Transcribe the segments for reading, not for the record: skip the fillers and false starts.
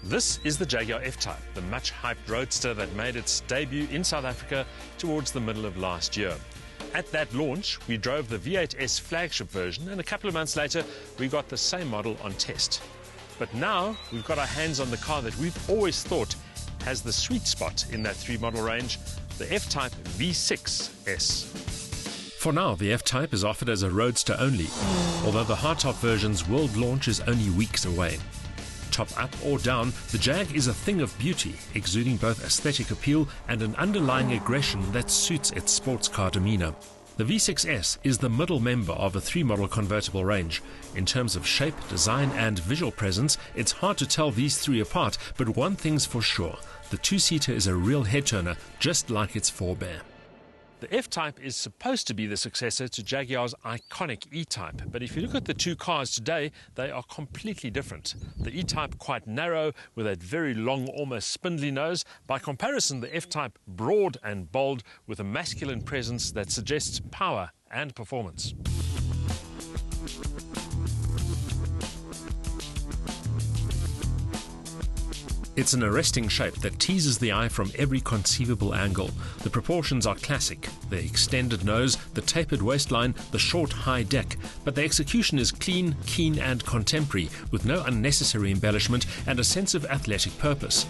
This is the Jaguar F-Type, the much-hyped roadster that made its debut in South Africa towards the middle of last year. At that launch, we drove the V8S flagship version, and a couple of months later, we got the same model on test. But now, we've got our hands on the car that we've always thought has the sweet spot in that three-model range, the F-Type V6S. For now, the F-Type is offered as a roadster only, although the hardtop version's world launch is only weeks away. Top up or down, the Jag is a thing of beauty, exuding both aesthetic appeal and an underlying aggression that suits its sports car demeanor. The V6S is the middle member of a three-model convertible range. In terms of shape, design and visual presence, it's hard to tell these three apart, but one thing's for sure, the two-seater is a real head-turner, just like its forebear. The F-Type is supposed to be the successor to Jaguar's iconic E-Type, but if you look at the two cars today, they are completely different. The E-Type quite narrow, with that very long, almost spindly nose. By comparison, the F-Type broad and bold, with a masculine presence that suggests power and performance. It's an arresting shape that teases the eye from every conceivable angle. The proportions are classic, the extended nose, the tapered waistline, the short high deck, but the execution is clean, keen and contemporary, with no unnecessary embellishment and a sense of athletic purpose.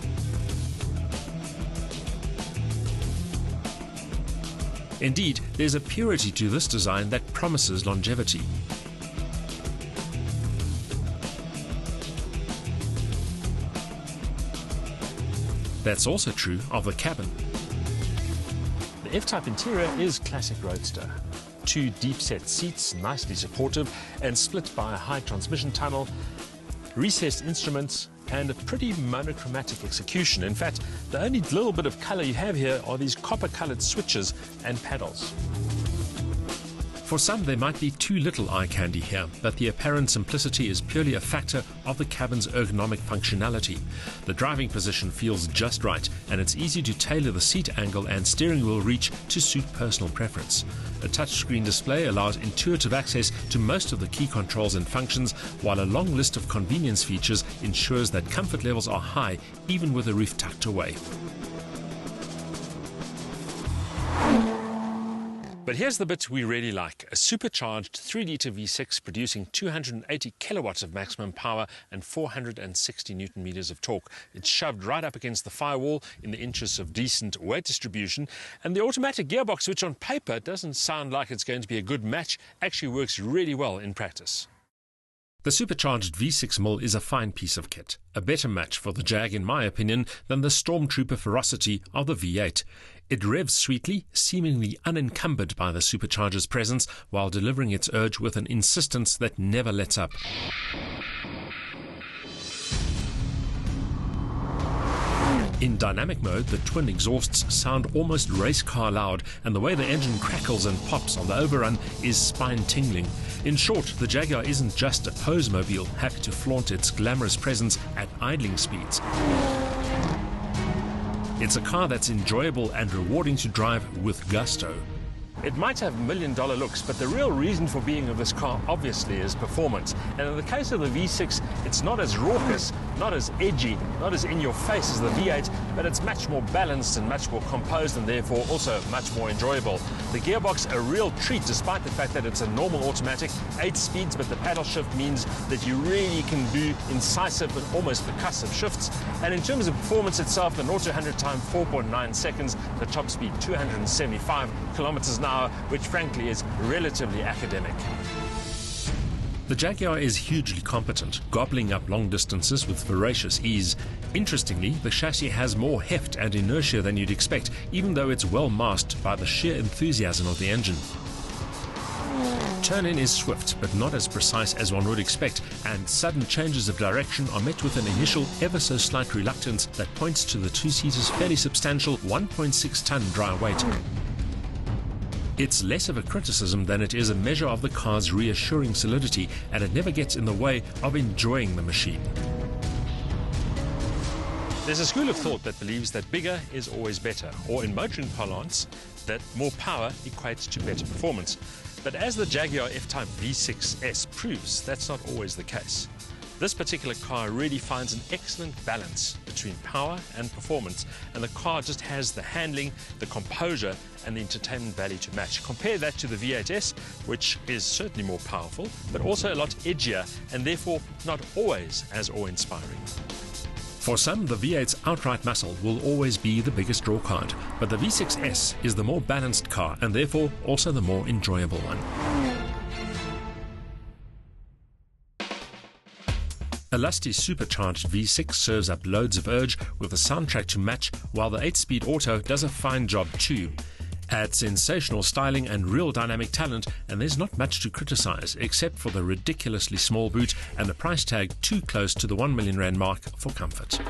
Indeed, there's a purity to this design that promises longevity. That's also true of the cabin. The F-Type interior is classic roadster. Two deep-set seats, nicely supportive, and split by a high transmission tunnel, recessed instruments, and a pretty monochromatic execution. In fact, the only little bit of colour you have here are these copper-coloured switches and paddles. For some, there might be too little eye candy here, but the apparent simplicity is purely a factor of the cabin's ergonomic functionality. The driving position feels just right, and it's easy to tailor the seat angle and steering wheel reach to suit personal preference. A touchscreen display allows intuitive access to most of the key controls and functions, while a long list of convenience features ensures that comfort levels are high, even with the roof tucked away. But here's the bit we really like, a supercharged 3-litre V6 producing 280 kilowatts of maximum power and 460 Newton-meters of torque. It's shoved right up against the firewall in the interests of decent weight distribution, and the automatic gearbox, which on paper doesn't sound like it's going to be a good match, actually works really well in practice. The supercharged V6 mill is a fine piece of kit, a better match for the Jag in my opinion than the stormtrooper ferocity of the V8. It revs sweetly, seemingly unencumbered by the supercharger's presence, while delivering its urge with an insistence that never lets up. In dynamic mode, the twin exhausts sound almost race car loud, and the way the engine crackles and pops on the overrun is spine-tingling. In short, the Jaguar isn't just a posemobile, happy to flaunt its glamorous presence at idling speeds. It's a car that's enjoyable and rewarding to drive with gusto. It might have million-dollar looks, but the real reason for being of this car obviously is performance. And in the case of the V6, it's not as raucous, not as edgy, not as in-your-face as the V8, but it's much more balanced and much more composed and therefore also much more enjoyable. The gearbox, a real treat despite the fact that it's a normal automatic, 8 speeds, but the paddle shift means that you really can do incisive and almost percussive shifts. And in terms of performance itself, the 0 to 100 time 4.9 seconds, the top speed 275 kilometers an hour, which frankly is relatively academic. The Jaguar is hugely competent, gobbling up long distances with voracious ease. Interestingly, the chassis has more heft and inertia than you'd expect, even though it's well masked by the sheer enthusiasm of the engine. Turn-in is swift, but not as precise as one would expect, and sudden changes of direction are met with an initial ever-so-slight reluctance that points to the two-seater's fairly substantial 1.6-ton dry weight. It's less of a criticism than it is a measure of the car's reassuring solidity, and it never gets in the way of enjoying the machine. There's a school of thought that believes that bigger is always better, or in motoring parlance, that more power equates to better performance. But as the Jaguar F-Type V6S proves, that's not always the case. This particular car really finds an excellent balance between power and performance, and the car just has the handling, the composure and the entertainment value to match. Compare that to the V8S, which is certainly more powerful, but also a lot edgier and therefore not always as awe-inspiring. For some, the V8's outright muscle will always be the biggest draw card, but the V6S is the more balanced car and therefore also the more enjoyable one. A lusty supercharged V6 serves up loads of urge with a soundtrack to match, while the 8-speed auto does a fine job too. Adds sensational styling and real dynamic talent, and there's not much to criticize except for the ridiculously small boot and the price tag too close to the R1 million mark for comfort.